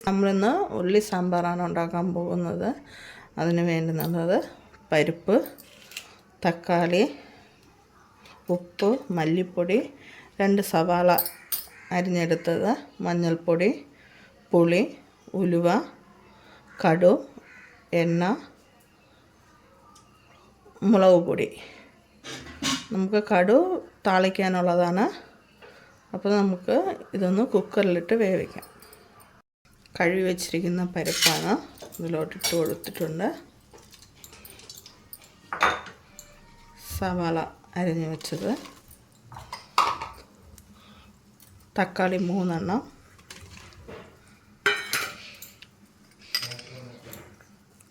നമ്മളിന്ന് ഉള്ളി സാമ്പാറാണ് ഉണ്ടാക്കാൻ പോകുന്നത്. അതിന് വേണ്ടുന്നത് പരിപ്പ്, തക്കാളി, ഉപ്പ്, മല്ലിപ്പൊടി, 2 സവാള അരിഞ്ഞെടുത്തത്, മഞ്ഞൾപ്പൊടി, പുളി, ഉലുവ, കടു, എണ്ണ, മുളക് പൊടി. നമുക്ക് കടു താളിക്കാനുള്ളതാണ്. അപ്പോൾ നമുക്ക് ഇതൊന്ന് കുക്കറിലിട്ട് വേവിക്കാം. കഴുകി വെച്ചിരിക്കുന്ന പരിപ്പാണ് ഇതിലോട്ടിട്ട് കൊടുത്തിട്ടുണ്ട്. സവാള അരിഞ്ഞു വെച്ചത്, തക്കാളി 3 എണ്ണം,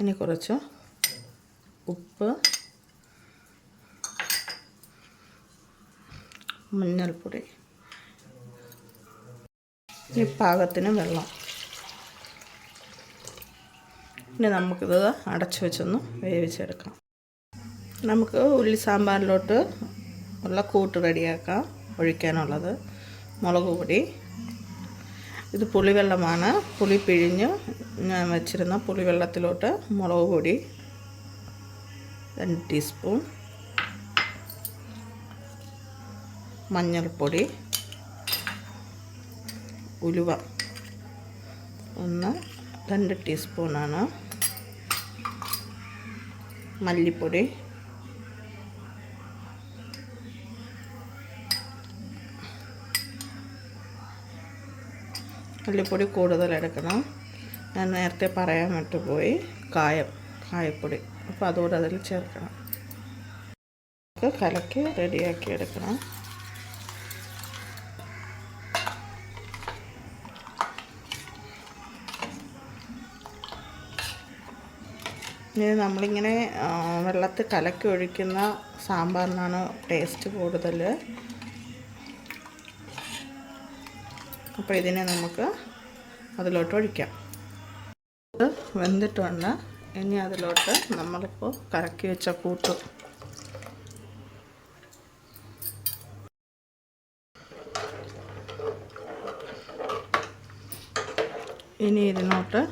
ഇനി കുറച്ച് ഉപ്പ്, മഞ്ഞൾപ്പൊടി, ഈ പാകത്തിന് വെള്ളം. ഇനി നമുക്കിത് അടച്ചു വെച്ചൊന്ന് വേവിച്ചെടുക്കാം. നമുക്ക് ഉള്ളി സാമ്പാറിലോട്ട് ഉള്ള കൂട്ട് റെഡിയാക്കാം. ഒഴിക്കാനുള്ളത് മുളക് പൊടി, ഇത് പുളിവെള്ളമാണ്. പുളി പിഴിഞ്ഞ് ഞാൻ വെച്ചിരുന്ന പുളിവെള്ളത്തിലോട്ട് മുളക് പൊടി 2 ടീസ്പൂൺ, മഞ്ഞൾപ്പൊടി, ഉലുവ 2 ടീസ്പൂണാണ്, മല്ലിപ്പൊടി, മല്ലിപ്പൊടി കൂടുതൽ എടുക്കണം. ഞാൻ നേരത്തെ പറയാൻ വിട്ടുപോയി, കായപ്പൊടി. അപ്പോൾ അതുകൂടെ അതിൽ ചേർക്കണം. കലക്കി റെഡിയാക്കി എടുക്കണം. ഇനി നമ്മളിങ്ങനെ വെള്ളത്തിൽ കലക്കി ഒഴിക്കുന്ന സാമ്പാറിനാണ് ടേസ്റ്റ് കൂടുതൽ. അപ്പോൾ ഇതിനെ നമുക്ക് അതിലോട്ട് ഒഴിക്കാം. ഇത് വെന്തിട്ടുണ്ട്. ഇനി അതിലോട്ട് നമ്മളിപ്പോൾ കലക്കി വെച്ച കൂട്ട് ഇനി ഇതിനോട്ട്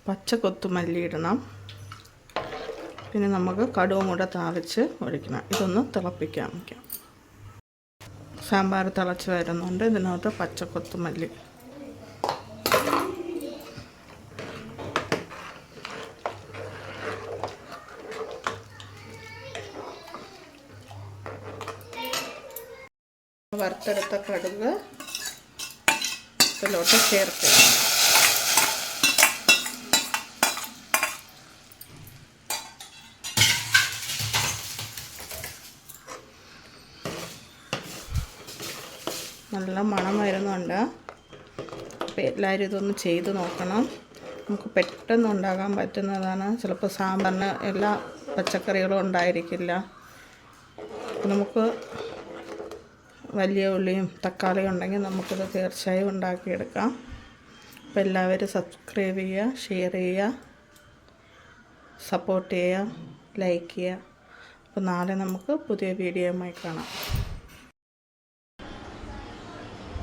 പച്ചക്കൊത്തുമല്ലി ഇടണം. പിന്നെ നമുക്ക് കടുവും കൂടെ താളിച്ച് ഒഴിക്കണം. ഇതൊന്ന് തിളപ്പിക്കാൻ വയ്ക്കാം. സാമ്പാർ തിളച്ച് വരുന്നുണ്ട്. ഇതിനകത്ത് പച്ചക്കൊത്തുമല്ലി, വറുത്തെടുത്ത കടുക് ഇതിലോട്ട് ചേർക്കുക. നല്ല മണം വരുന്നുണ്ട്. അപ്പോൾ എല്ലാവരും ഇതൊന്ന് ചെയ്ത് നോക്കണം. നമുക്ക് പെട്ടെന്ന് ഉണ്ടാക്കാൻ പറ്റുന്നതാണ്. ചിലപ്പോൾ സാമ്പാറിന് എല്ലാ പച്ചക്കറികളും ഉണ്ടായിരിക്കില്ല. നമുക്ക് വലിയ ഉള്ളിയും തക്കാളിയും ഉണ്ടെങ്കിൽ നമുക്കിത് തീർച്ചയായും ഉണ്ടാക്കിയെടുക്കാം. അപ്പോൾ എല്ലാവരും സബ്സ്ക്രൈബ് ചെയ്യുക, ഷെയർ ചെയ്യുക, സപ്പോർട്ട് ചെയ്യുക, ലൈക്ക് ചെയ്യുക. അപ്പോൾ നാളെ നമുക്ക് പുതിയ വീഡിയോയുമായി കാണാം.